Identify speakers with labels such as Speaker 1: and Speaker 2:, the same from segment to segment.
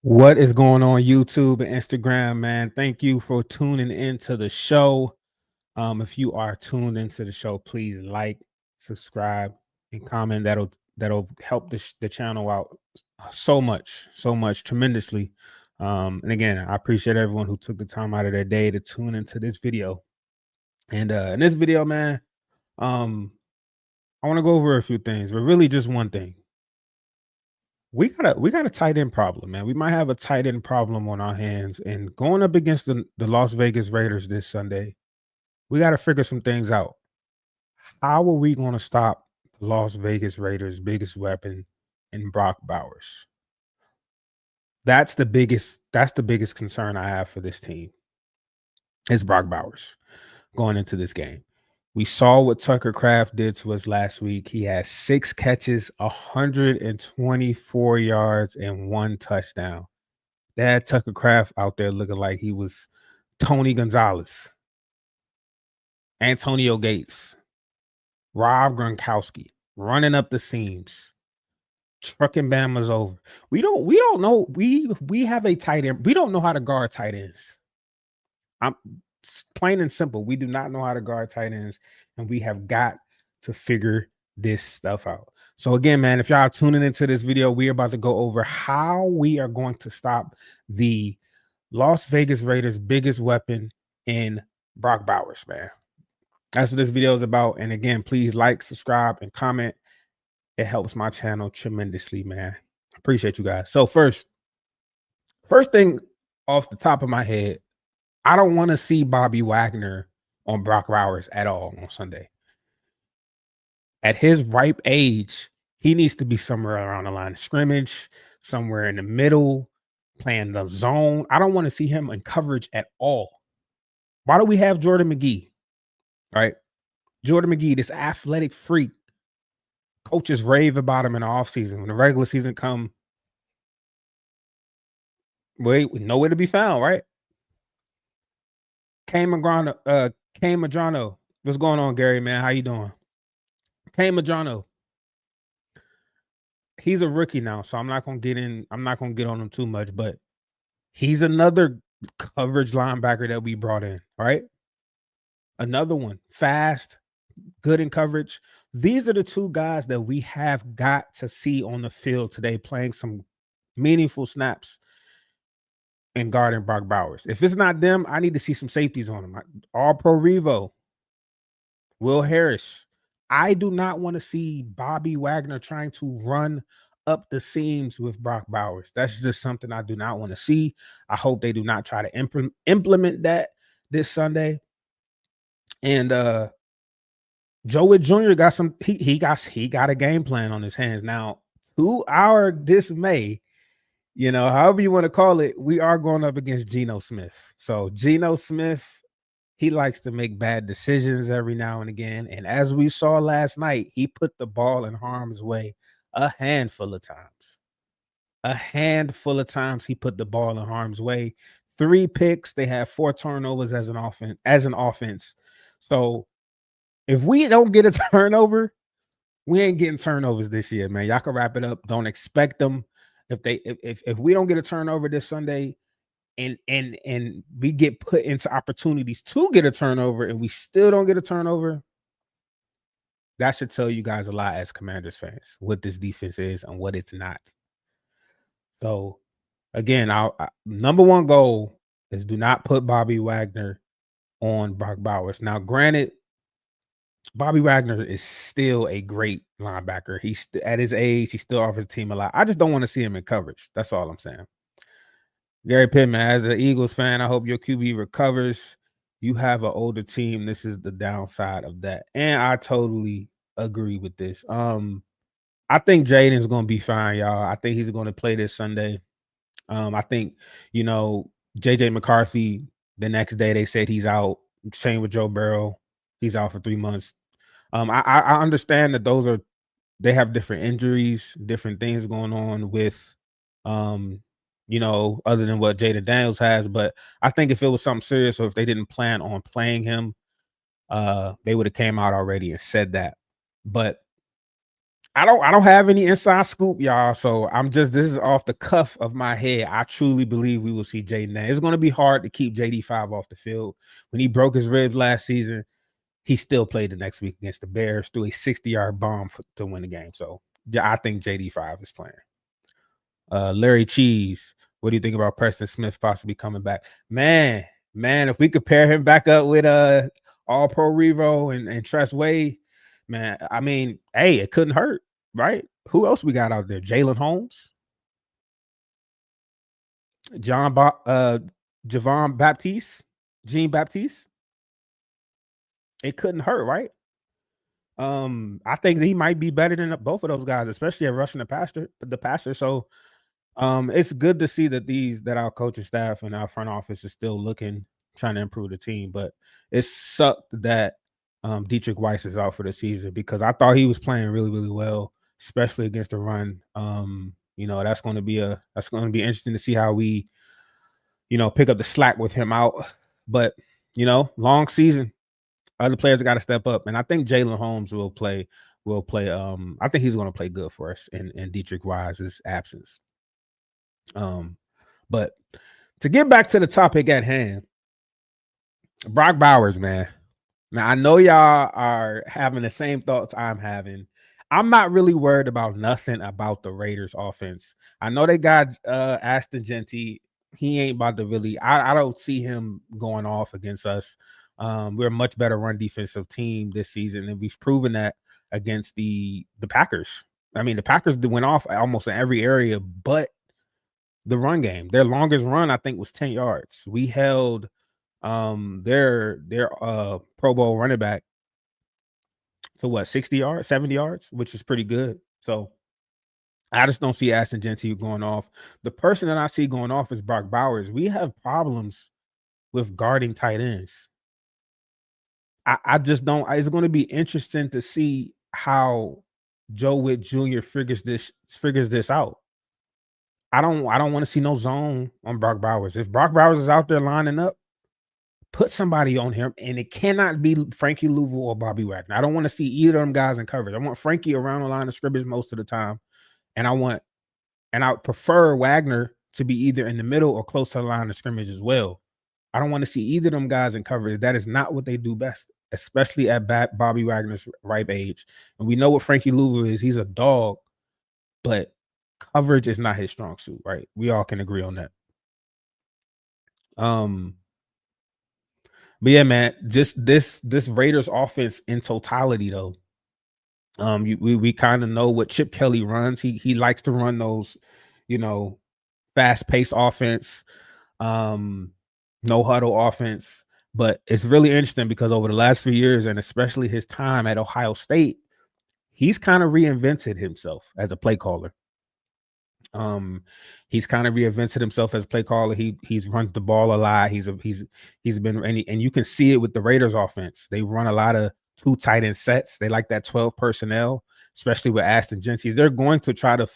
Speaker 1: What is going on YouTube and Instagram, man? Thank you for tuning into the show. If you are tuned into the show, please like, subscribe, and comment. That'll help the channel out so much, tremendously. And again, I appreciate everyone who took the time out of their day to tune into this video. And in this video, man, um, I want to go over a few things, but really just one thing. We got a tight end problem, man. We might have a tight end problem on our hands. And going up against the Las Vegas Raiders this Sunday, we got to figure some things out. How are we going to stop the Las Vegas Raiders' biggest weapon in Brock Bowers? That's the biggest concern I have for this team. Is Brock Bowers going into this game. We saw what Tucker Kraft did to us last week. He had 6 catches, 124 yards, and 1 touchdown. They had Tucker Kraft out there looking like he was Tony Gonzalez, Antonio Gates, Rob Gronkowski, running up the seams, trucking Bama's over. We don't know. We have a tight end. We don't know how to guard tight ends. I'm plain and simple. We do not know how to guard tight ends, and we have got to figure this stuff out. So again, man, if y'all are tuning into this video, we're about to go over how we are going to stop the Las Vegas Raiders' biggest weapon in Brock Bowers, man. That's what this video is about. And again, please like, subscribe, and comment. It helps my channel tremendously, man. Appreciate you guys. So first thing off the top of my head, I don't want to see Bobby Wagner on Brock Bowers at all on Sunday. At his ripe age, he needs to be somewhere around the line of scrimmage, somewhere in the middle, playing the zone. I don't want to see him in coverage at all. Why do we have Jordan McGee? Right? Jordan McGee, this athletic freak. Coaches rave about him in the offseason. When the regular season come, wait, nowhere to be found, right? Kane Madrano. What's going on, Gary, man? How you doing? Kane Madrano. He's a rookie now, so I'm not gonna get on him too much, but he's another coverage linebacker that we brought in, right? Another one, fast, good in coverage. These are the two guys that we have got to see on the field today playing some meaningful snaps and guarding Brock Bowers. If it's not them, I need to see some safeties on them. All Pro Revo, Will Harris. I do not want to see Bobby Wagner trying to run up the seams with Brock Bowers. That's just something I do not want to see. I hope they do not try to implement that this Sunday. And Joe Witt Jr. got some. He got a game plan on his hands now. To our dismay, however you want to call it, we are going up against Geno Smith. So Geno Smith, he likes to make bad decisions every now and again. And as we saw last night, he put the ball in harm's way a handful of times. A handful of times he put the ball in harm's way. 3 picks. They had 4 turnovers as an offense. So if we don't get a turnover, we ain't getting turnovers this year, man. Y'all can wrap it up. Don't expect them. If we don't get a turnover this Sunday, and we get put into opportunities to get a turnover and we still don't get a turnover, that should tell you guys a lot as Commanders fans what this defense is and what it's not. So again, our number one goal is do not put Bobby Wagner on Brock Bowers. Now, granted, Bobby Wagner is still a great linebacker. He's at his age, he still offers the team a lot. I just don't want to see him in coverage. That's all I'm saying. Gary Pittman, as an Eagles fan, I hope your QB recovers. You have an older team. This is the downside of that. And I totally agree with this. I think Jaden's going to be fine, y'all. I think he's going to play this Sunday. I think, JJ McCarthy, the next day they said he's out. Same with Joe Burrow. He's out for 3 months. I understand that they have different injuries, different things going on with other than what Jaden Daniels has. But I think if it was something serious or if they didn't plan on playing him, they would have came out already and said that. But I don't have any inside scoop, y'all. So this is off the cuff of my head. I truly believe we will see Jaden. It's going to be hard to keep JD5 off the field. When he broke his ribs last season, he still played the next week against the Bears, threw a 60-yard bomb to win the game. So yeah, I think JD5 is playing. Larry Cheese, what do you think about Preston Smith possibly coming back? Man, if we could pair him back up with All Pro Revo and Tress Way, man, I mean, hey, it couldn't hurt, right? Who else we got out there? Jalen Holmes, Javon Baptiste, Jean Baptiste. It couldn't hurt, right? I think he might be better than both of those guys, especially at rushing the passer. So it's good to see that our coaching staff and our front office is still trying to improve the team. But it sucked that Dietrich Weiss is out for the season because I thought he was playing really, really well, especially against the run. That's going to be interesting to see how we, pick up the slack with him out. But long season. Other players got to step up, and I think Jalen Holmes will play. I think he's going to play good for us in Dietrich Wise's absence. But to get back to the topic at hand, Brock Bowers, man. Now I know y'all are having the same thoughts I'm having. I'm not really worried about nothing about the Raiders offense. I know they got Ashton Jeanty. He ain't about to really. I don't see him going off against us. We're a much better run defensive team this season, and we've proven that against the Packers. I mean, the Packers went off almost in every area, but the run game. Their longest run, I think, was 10 yards. We held their Pro Bowl running back to what, 60 yards, 70 yards, which is pretty good. So I just don't see Ashton Jeanty going off. The person that I see going off is Brock Bowers. We have problems with guarding tight ends. I just don't. It's going to be interesting to see how Joe Witt Jr. figures this out. I don't want to see no zone on Brock Bowers. If Brock Bowers is out there lining up, put somebody on him, and it cannot be Frankie Louisville or Bobby Wagner. I don't want to see either of them guys in coverage. I want Frankie around the line of scrimmage most of the time, and I prefer Wagner to be either in the middle or close to the line of scrimmage as well. I don't want to see either of them guys in coverage. That is not what they do best, especially at Bobby Wagner's ripe age. And we know what Frankie Louisville is. He's a dog, but coverage is not his strong suit, right? We all can agree on that. But yeah, man, just this Raiders offense in totality, though. We kind of know what Chip Kelly runs. He likes to run those, fast-paced offense. No huddle offense, but it's really interesting because over the last few years, and especially his time at Ohio State, he's kind of reinvented himself as a play caller. He's kind of reinvented himself as a play caller. He's runs the ball a lot. He's been, and you can see it with the Raiders offense. They run a lot of 2 tight end sets. They like that 12 personnel, especially with Ashton Jeanty. They're going to try to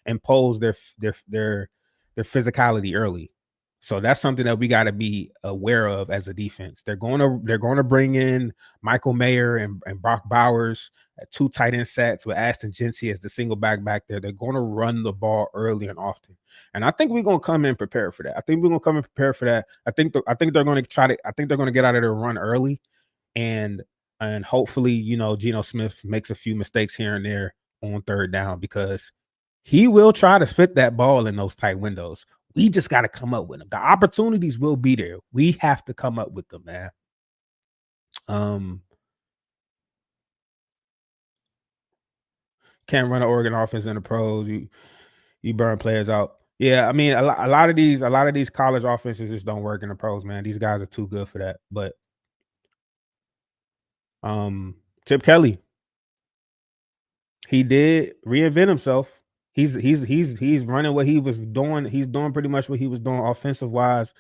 Speaker 1: impose their physicality early. So that's something that we got to be aware of as a defense. They're going to bring in Michael Mayer and Brock Bowers at 2 tight end sets with Ashton Jeanty as the single back there. They're going to run the ball early and often, and I think we're going to come in prepared for that. I think they're going to get out of their run early, and hopefully, Geno Smith makes a few mistakes here and there on third down because he will try to fit that ball in those tight windows. We just got to come up with them. The opportunities will be there. We have to come up with them, man. Can't run an Oregon offense in the pros. You burn players out. Yeah, I mean, a lot of these college offenses just don't work in the pros, man. These guys are too good for that. But Chip Kelly, he did reinvent himself. He's running what he was doing. He's doing pretty much what he was doing offensive wise,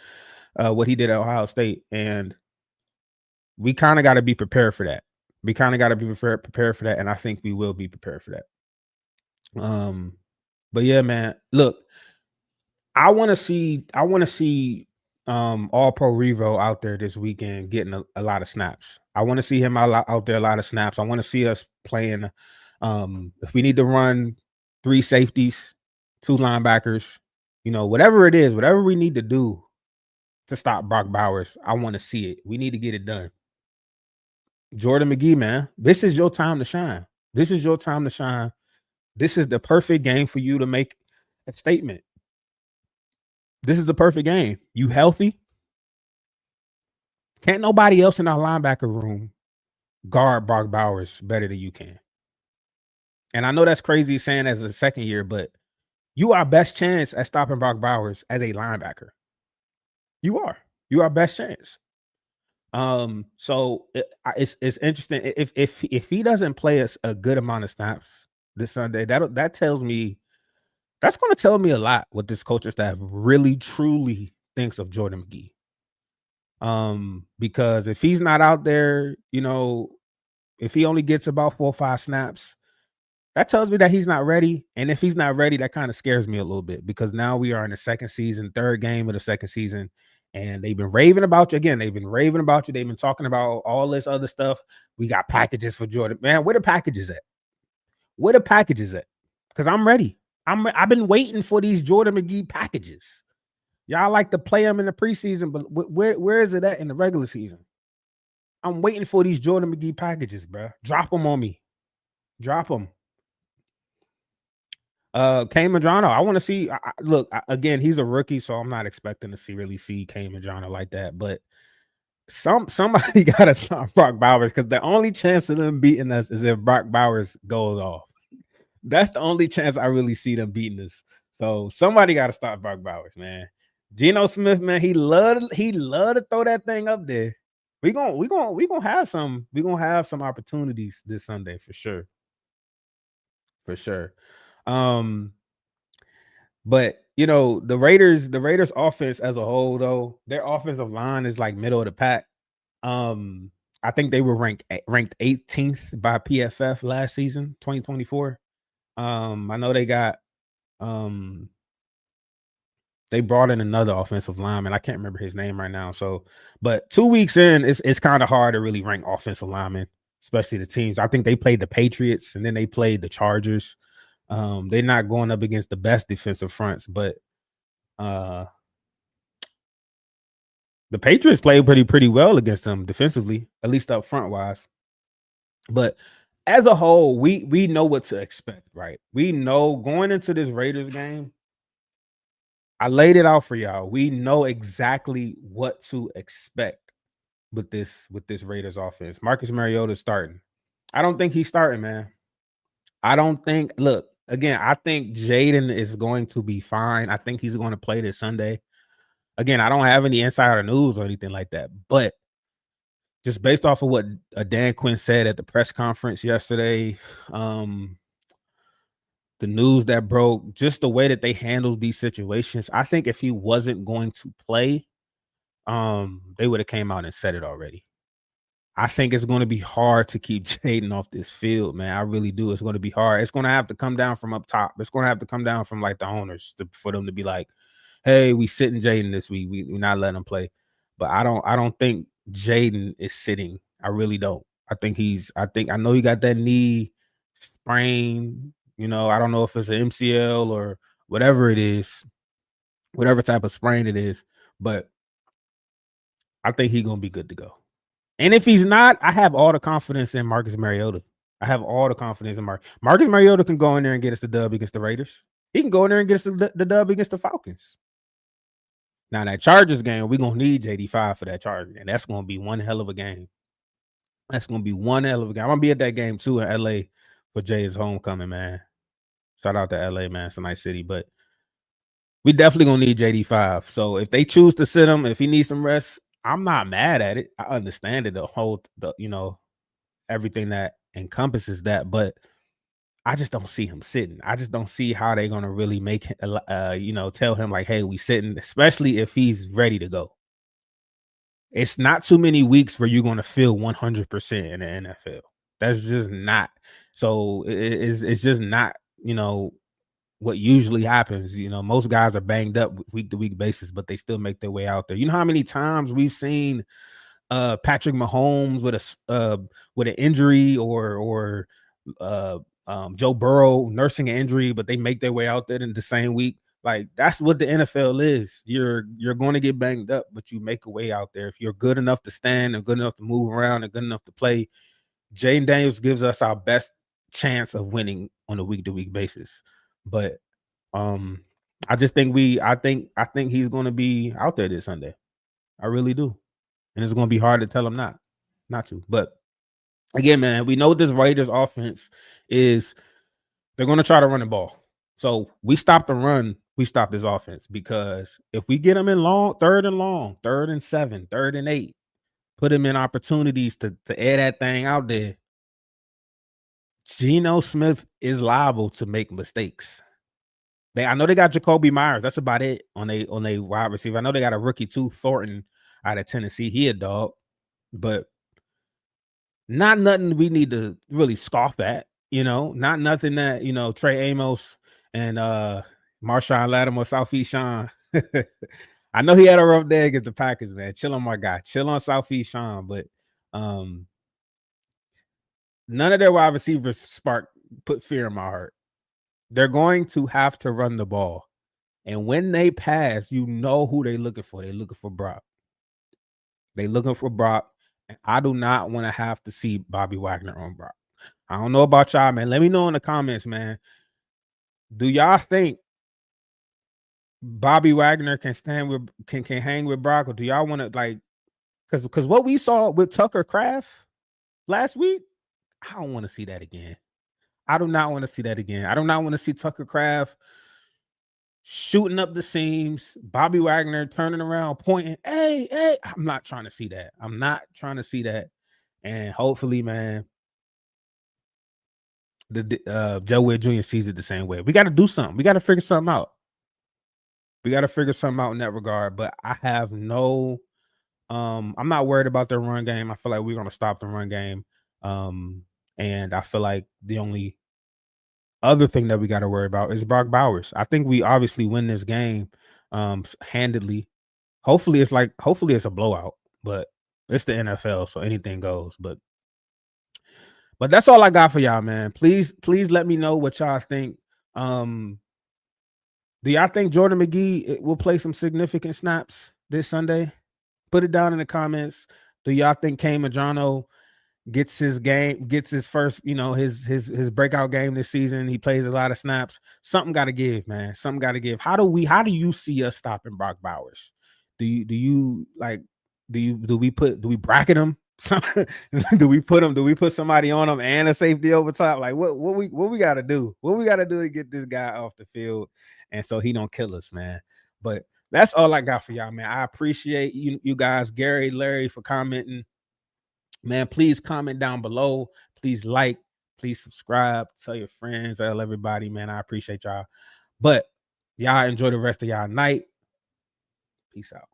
Speaker 1: what he did at Ohio State, and we kind of got to be prepared for that. We kind of got to be prepared for that, and I think we will be prepared for that. But yeah, man, look, I want to see All Pro Revo out there this weekend getting a lot of snaps. I want to see him out there a lot of snaps. I want to see us playing. If we need to run 3 safeties, 2 linebackers, whatever it is, whatever we need to do to stop Brock Bowers, I want to see it. We need to get it done. Jordan Magee, man, this is your time to shine. This is your time to shine. This is the perfect game for you to make a statement. This is the perfect game. You healthy? Can't nobody else in our linebacker room guard Brock Bowers better than you can. And I know that's crazy saying as a second year, but you are best chance at stopping Brock Bowers as a linebacker. You are. You are best chance. So it's interesting if he doesn't play us a good amount of snaps this Sunday. That tells me, that's going to tell me a lot what this coaching staff really truly thinks of Jordan Magee. Because if he's not out there, if he only gets about 4 or 5 snaps, that tells me that he's not ready. And if he's not ready, that kind of scares me a little bit, because now we are in the second season, third game of the second season, and they've been raving about you again. They've been raving about you. They've been talking about all this other stuff. We got packages for Jordan. Man, where the packages at? Where the packages at? Because I'm ready. I've been waiting for these Jordan Magee packages. Y'all like to play them in the preseason, but where is it at in the regular season? I'm waiting for these Jordan Magee packages, bro. Drop them on me. Drop them. Cam Madrano, I want to see. Look, again, he's a rookie, so I'm not expecting to really see Cam Madrano like that. But somebody got to stop Brock Bowers, because the only chance of them beating us is if Brock Bowers goes off. That's the only chance I really see them beating us. So somebody got to stop Brock Bowers, man. Geno Smith, man, he love to throw that thing up there. We gonna have some opportunities this Sunday for sure. For sure. But the Raiders offense as a whole, though, their offensive line is like middle of the pack. I think they were ranked 18th by PFF last season, 2024. I know they got they brought in another offensive lineman. I can't remember his name right now. So, but 2 weeks in, it's kind of hard to really rank offensive linemen, especially the teams. I think they played the Patriots and then they played the Chargers. They're not going up against the best defensive fronts, but the Patriots played pretty well against them defensively, at least up front wise. But as a whole, we know what to expect, right? We know going into this Raiders game, I laid it out for y'all. We know exactly what to expect with this Raiders offense. Marcus Mariota starting. I don't think he's starting, man. I don't think. Look, again, I think Jaden is going to be fine. I think he's going to play this Sunday. Again, I don't have any insider news or anything like that, but just based off of what Dan Quinn said at the press conference yesterday, the news that broke, just the way that they handled these situations, I think if he wasn't going to play, they would have came out and said it already. I think it's going to be hard to keep Jaden off this field, man. I really do. It's going to be hard. It's going to have to come down from up top. It's going to have to come down from like the owners for them to be like, hey, we sitting Jaden this week. We're not letting him play. But I don't think Jaden is sitting. I really don't. I know he got that knee sprain. I don't know if it's an MCL or whatever it is, whatever type of sprain it is, but I think he's going to be good to go. And if he's not, I have all the confidence in Marcus Mariota. I have all the confidence in Marcus Mariota can go in there and get us the dub against the Raiders. He can go in there and get us the dub against the Falcons. Now, that Chargers game, we're going to need JD5 for that Charger, and that's going to be one hell of a game. That's going to be one hell of a game. I'm going to be at that game, too, in L.A. for Jay's homecoming, man. Shout out to L.A., man. It's a nice city, but we definitely going to need JD5. So if they choose to sit him, if he needs some rest, I'm not mad at it. I understand it, everything that encompasses that, but I just don't see him sitting. I just don't see how they're gonna really make tell him like, hey, we sitting, especially if he's ready to go. It's not too many weeks where you're gonna feel 100% in the NFL. That's just not. So it's just not, what usually happens. Most guys are banged up week to week basis, but they still make their way out there. You know how many times we've seen Patrick Mahomes with an injury, or Joe Burrow nursing an injury, but they make their way out there in the same week. Like, that's what the NFL is. You're going to get banged up, but you make a way out there. If you're good enough to stand and good enough to move around and good enough to play, Jaden Daniels gives us our best chance of winning on a week to week basis. But I just think I think he's going to be out there this Sunday. I really do. And it's going to be hard to tell him not to. But again, man, we know this Raiders offense is, they're going to try to run the ball. So we stop the run, we stop this offense, because if we get them in third and 7, 3rd and 8, put them in opportunities to air that thing out there, Geno Smith is liable to make mistakes. I know they got Jacoby Myers. That's about it on a wide receiver. I know they got a rookie too, Thornton, out of Tennessee. He a dog, but not nothing we need to really scoff at. Not nothing that Trey Amos and Marshawn Lattimore, Southeast Sean. I know he had a rough day against the Packers, man. Chill on my guy. Chill on Southeast Sean, but none of their wide receivers put fear in my heart. They're going to have to run the ball. And when they pass, who they're looking for. They're looking for Brock. And I do not want to have to see Bobby Wagner on Brock. I don't know about y'all, man. Let me know in the comments, man. Do y'all think Bobby Wagner can hang with Brock, or do y'all want to, because what we saw with Tucker Kraft last week, I don't want to see that again. I do not want to see that again. I do not want to see Tucker Kraft shooting up the seams, Bobby Wagner turning around, pointing, hey. I'm not trying to see that. I'm not trying to see that. And hopefully, man, Joe Wood Jr. sees it the same way. We got to do something. We got to figure something out. In that regard. But I have no, I'm not worried about their run game. I feel like we're going to stop the run game. And I feel like the only other thing that we got to worry about is Brock Bowers. I think we obviously win this game handedly. Hopefully it's a blowout, but it's the NFL, so anything goes. But that's all I got for y'all, man. Please let me know what y'all think. Do y'all think Jordan McGee will play some significant snaps this Sunday? Put it down in the comments. Do y'all think Cam Madrano gets his first, his breakout game this season? He plays a lot of snaps. Something got to give, man. Something got to give. How do you see us stopping Brock Bowers? Do we bracket him? Do we put somebody on him and a safety over top? Like, what we got to do? What we got to do to get this guy off the field, and so he don't kill us, man. But that's all I got for y'all, man. I appreciate you guys, Gary, Larry, for commenting. Man, please comment down below. Please like, please subscribe, tell your friends, tell everybody, man. I appreciate y'all. But y'all enjoy the rest of y'all night. Peace out.